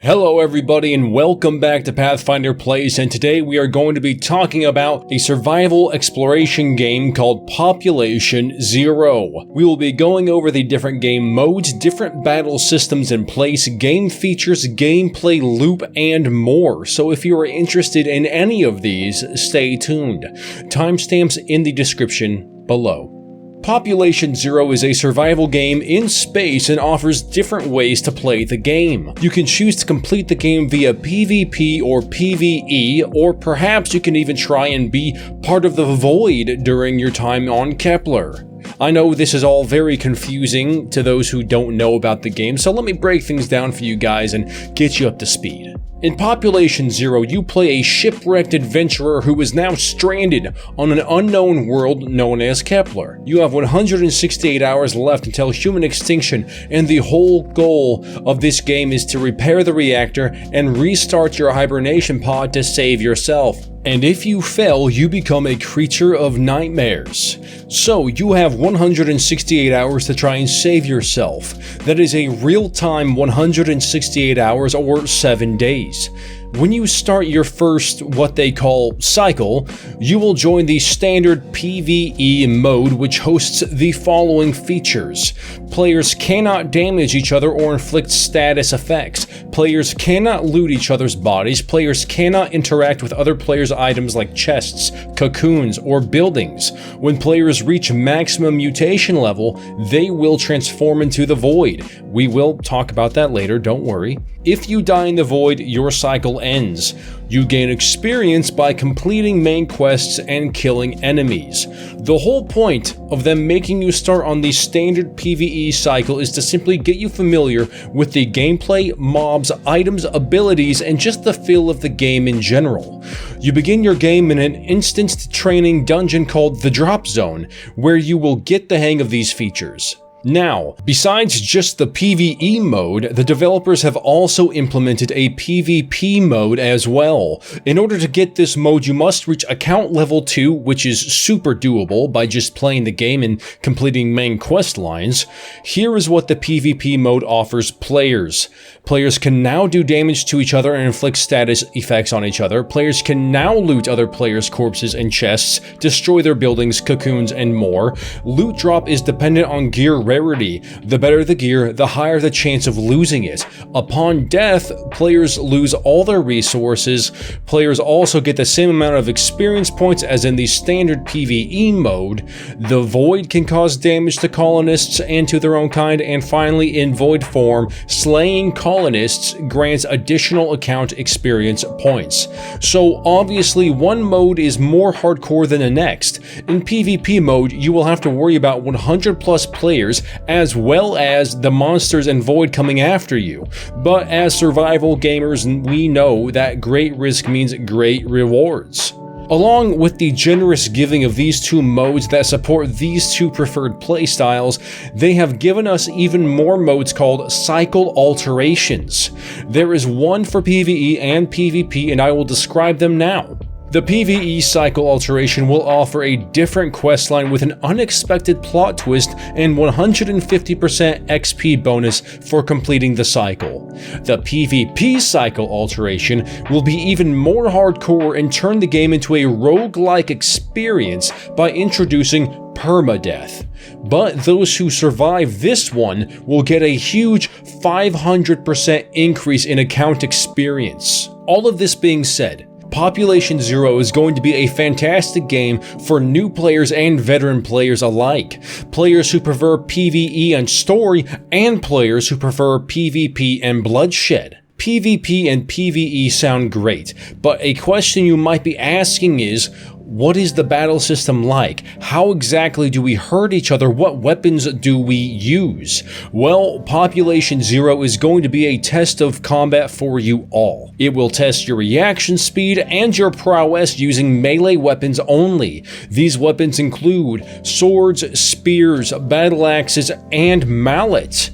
Hello everybody and welcome back to Pathfinder Plays, and today we are going to be talking about a survival exploration game called Population Zero. We will be going over the different game modes, different battle systems in place, game features, gameplay loop, and more. So if you are interested in any of these, stay tuned. Timestamps in the description below. Population Zero is a survival game in space and offers different ways to play the game. You can choose to complete the game via PvP or PvE, or perhaps you can even try and be part of the void during your time on Kepler. I know this is all very confusing to those who don't know about the game, so let me break things down for you guys and get you up to speed. In Population Zero, you play a shipwrecked adventurer who is now stranded on an unknown world known as Kepler. You have 168 hours left until human extinction, and the whole goal of this game is to repair the reactor and restart your hibernation pod to save yourself. And if you fail, you become a creature of nightmares. So you have 168 hours to try and save yourself. That is a real-time 168 hours or 7 days. When you start your first, what they call, cycle, you will join the standard PvE mode, which hosts the following features. Players cannot damage each other or inflict status effects. Players cannot loot each other's bodies. Players cannot interact with other players' items like chests, cocoons, or buildings. When players reach maximum mutation level, they will transform into the void. We will talk about that later, don't worry. If you die in the void, your cycle ends. You gain experience by completing main quests and killing enemies. The whole point of them making you start on the standard PvE cycle is to simply get you familiar with the gameplay, mobs, items, abilities, and just the feel of the game in general. You begin your game in an instanced training dungeon called the Drop Zone, where you will get the hang of these features. Now, besides just the PvE mode, the developers have also implemented a PvP mode as well. In order to get this mode, you must reach account level 2, which is super doable by just playing the game and completing main quest lines. Here is what the PvP mode offers players. Players can now do damage to each other and inflict status effects on each other. Players can now loot other players' corpses and chests, destroy their buildings, cocoons, and more. Loot drop is dependent on gear rarity. The better the gear, the higher the chance of losing it. Upon death, players lose all their resources. Players also get the same amount of experience points as in the standard PvE mode. The void can cause damage to colonists and to their own kind, and finally, in void form, slaying colonists grants additional account experience points. So obviously one mode is more hardcore than the next. In PvP mode, you will have to worry about 100 plus players as well as the monsters and void coming after you. But as survival gamers, we know that great risk means great rewards. Along with the generous giving of these two modes that support these two preferred playstyles, they have given us even more modes called cycle alterations. There is one for PvE and PvP, and I will describe them now. The PvE cycle alteration will offer a different questline with an unexpected plot twist and 150% XP bonus for completing the cycle. The PvP cycle alteration will be even more hardcore and turn the game into a roguelike experience by introducing permadeath. But those who survive this one will get a huge 500% increase in account experience. All of this being said, Population Zero is going to be a fantastic game for new players and veteran players alike. Players who prefer PvE and story, and players who prefer PvP and bloodshed. PvP and PvE sound great, but a question you might be asking is, what is the battle system like? How exactly do we hurt each other? What weapons do we use? Well, Population Zero is going to be a test of combat for you all. It will test your reaction speed and your prowess using melee weapons only. These weapons include swords, spears, battle axes, and mallets.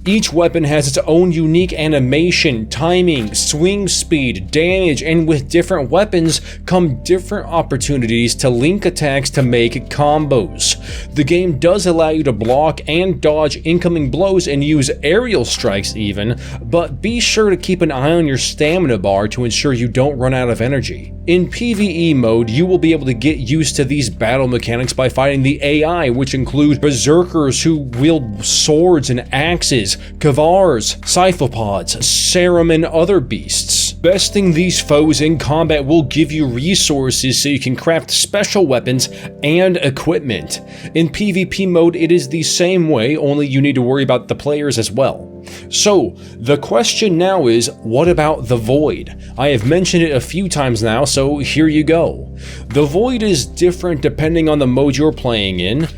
Each weapon has its own unique animation, timing, swing speed, damage, and with different weapons come different opportunities to link attacks to make combos. The game does allow you to block and dodge incoming blows and use aerial strikes even, but be sure to keep an eye on your stamina bar to ensure you don't run out of energy. In PvE mode, you will be able to get used to these battle mechanics by fighting the AI, which include berserkers who wield swords and axes, Kavars, Cyphopods, Serum, and other beasts. Besting these foes in combat will give you resources so you can craft special weapons and equipment. In PvP mode, it is the same way, only you need to worry about the players as well. So, the question now is, what about the Void? I have mentioned it a few times now, so here you go. The Void is different depending on the mode you're playing in,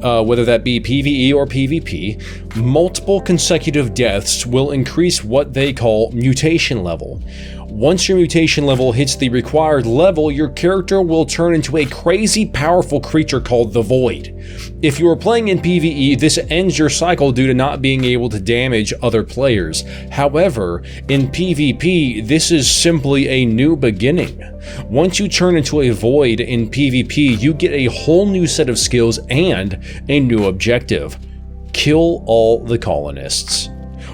whether that be PvE or PvP. Multiple consecutive deaths will increase what they call mutation level. Once your mutation level hits the required level, your character will turn into a crazy powerful creature called the Void. If you are playing in PvE, this ends your cycle due to not being able to damage other players. However, in PvP, this is simply a new beginning. Once you turn into a Void in PvP, you get a whole new set of skills and a new objective: kill all the colonists.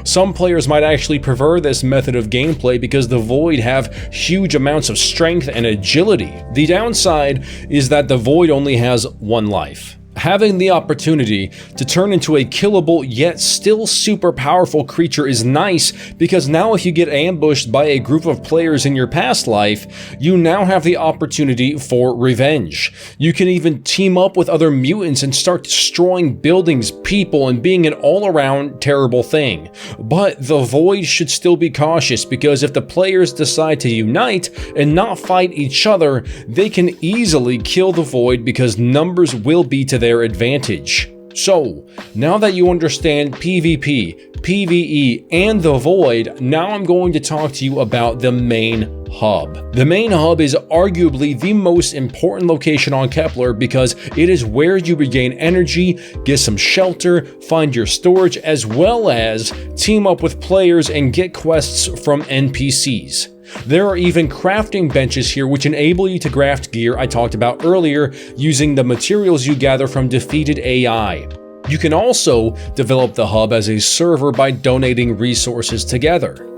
Some players might actually prefer this method of gameplay because the Void have huge amounts of strength and agility. The downside is that the Void only has one life. Having the opportunity to turn into a killable yet still super powerful creature is nice because now if you get ambushed by a group of players in your past life, you now have the opportunity for revenge. You can even team up with other mutants and start destroying buildings, people, and being an all-around terrible thing. But the Void should still be cautious because if the players decide to unite and not fight each other, they can easily kill the Void because numbers will be to their advantage. So, now that you understand PvP, PvE, and the Void, now I'm going to talk to you about the main hub. The main hub is arguably the most important location on Kepler because it is where you regain energy, get some shelter, find your storage, as well as team up with players and get quests from NPCs. There are even crafting benches here which enable you to craft gear I talked about earlier using the materials you gather from defeated AI. You can also develop the hub as a server by donating resources together.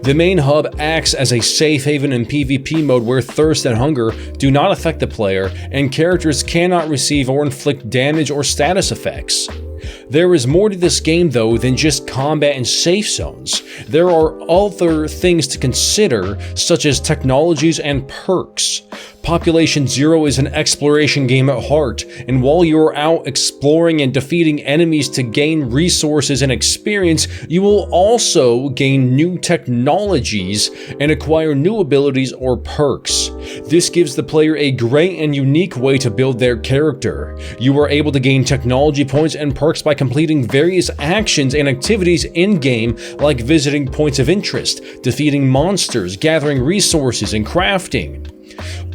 The main hub acts as a safe haven in PvP mode where thirst and hunger do not affect the player and characters cannot receive or inflict damage or status effects. There is more to this game though than just combat and safe zones. There are other things to consider, such as technologies and perks. Population Zero is an exploration game at heart, and while you are out exploring and defeating enemies to gain resources and experience, you will also gain new technologies and acquire new abilities or perks. This gives the player a great and unique way to build their character. You are able to gain technology points and perks by completing various actions and activities in-game, like visiting points of interest, defeating monsters, gathering resources, and crafting.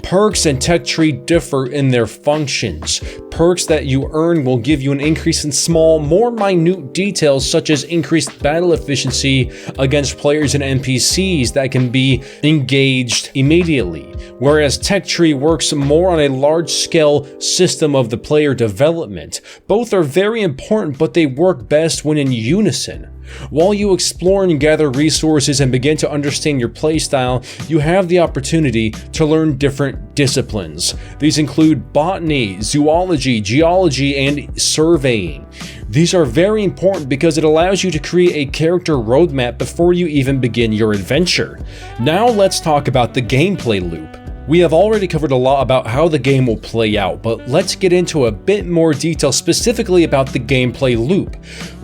Perks and tech tree differ in their functions. Perks that you earn will give you an increase in small, more minute details such as increased battle efficiency against players and NPCs that can be engaged immediately, whereas tech tree works more on a large-scale system of the player development. Both are very important, but they work best when in unison. While you explore and gather resources and begin to understand your playstyle, you have the opportunity to learn different disciplines. These include botany, zoology, geology, and surveying. These are very important because it allows you to create a character roadmap before you even begin your adventure. Now let's talk about the gameplay loop. We have already covered a lot about how the game will play out, but let's get into a bit more detail specifically about the gameplay loop.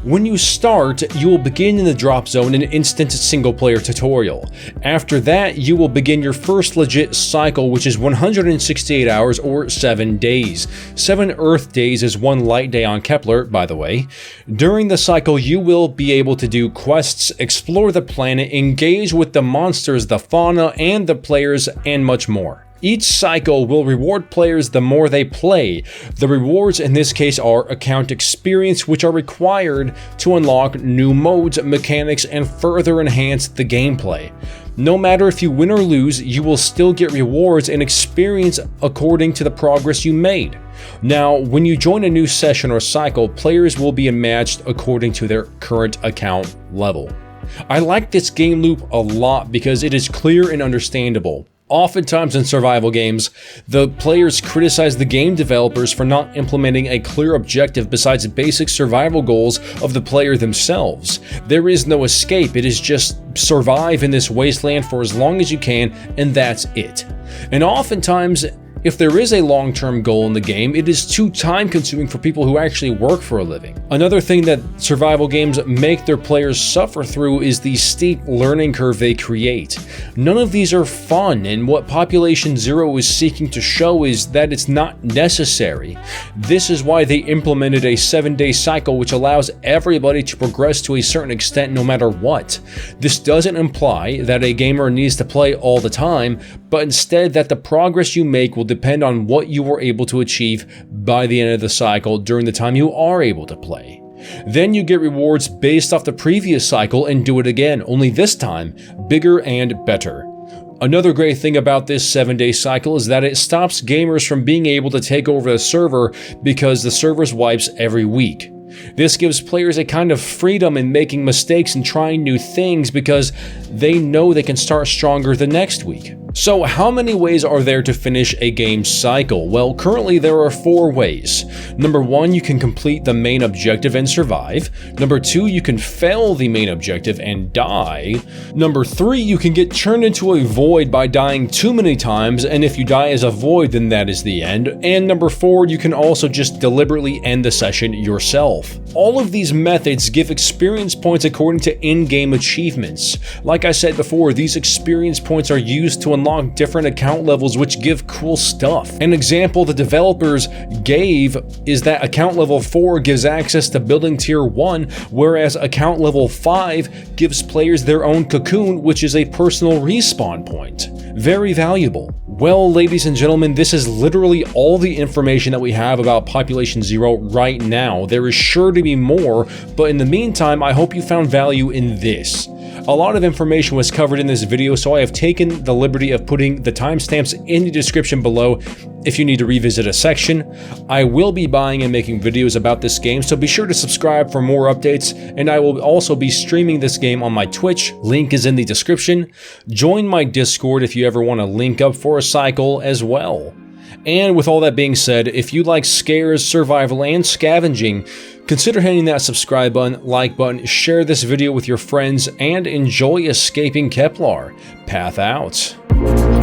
When you start, you will begin in the drop zone in an instant single-player tutorial. After that, you will begin your first legit cycle, which is 168 hours or 7 days. 7 Earth days is 1 light day on Kepler, by the way. During the cycle, you will be able to do quests, explore the planet, engage with the monsters, the fauna, and the players, and much more. Each cycle will reward players the more they play. The rewards in this case are account experience, which are required to unlock new modes, mechanics, and further enhance the gameplay. No matter if you win or lose, you will still get rewards and experience according to the progress you made. Now, when you join a new session or cycle, players will be matched according to their current account level. I like this game loop a lot because it is clear and understandable. Oftentimes in survival games, the players criticize the game developers for not implementing a clear objective besides basic survival goals of the player themselves. There is no escape, it is just survive in this wasteland for as long as you can, and that's it. And oftentimes, if there is a long-term goal in the game, it is too time-consuming for people who actually work for a living. Another thing that survival games make their players suffer through is the steep learning curve they create. None of these are fun, and what Population Zero is seeking to show is that it's not necessary. This is why they implemented a 7-day cycle which allows everybody to progress to a certain extent no matter what. This doesn't imply that a gamer needs to play all the time, but instead that the progress you make will depend on what you were able to achieve by the end of the cycle during the time you are able to play. Then you get rewards based off the previous cycle and do it again, only this time bigger and better. Another great thing about this 7-day cycle is that it stops gamers from being able to take over the server because the server's wipes every week. This gives players a kind of freedom in making mistakes and trying new things because they know they can start stronger the next week. So how many ways are there to finish a game cycle? Well, currently there are 4 ways. Number 1, you can complete the main objective and survive. Number 2, you can fail the main objective and die. Number 3, you can get turned into a void by dying too many times, and if you die as a void, then that is the end. And number 4, you can also just deliberately end the session yourself. All of these methods give experience points according to in-game achievements. Like I said before, these experience points are used to unlock different account levels which give cool stuff. An example the developers gave is that account level 4 gives access to building tier 1, whereas account level 5 gives players their own cocoon, which is a personal respawn point. Very valuable. Well, ladies and gentlemen, this is literally all the information that we have about Population Zero right now. There is sure to be more, but in the meantime, I hope you found value in this. A lot of information was covered in this video, so I have taken the liberty of putting the timestamps in the description below if you need to revisit a section. I will be buying and making videos about this game, so be sure to subscribe for more updates, and I will also be streaming this game on my Twitch. Link is in the description. Join my Discord if you ever want to link up for a cycle as well. And with all that being said, if you like scares, survival, and scavenging, consider hitting that subscribe button, like button, share this video with your friends, and enjoy escaping Kepler. Path out.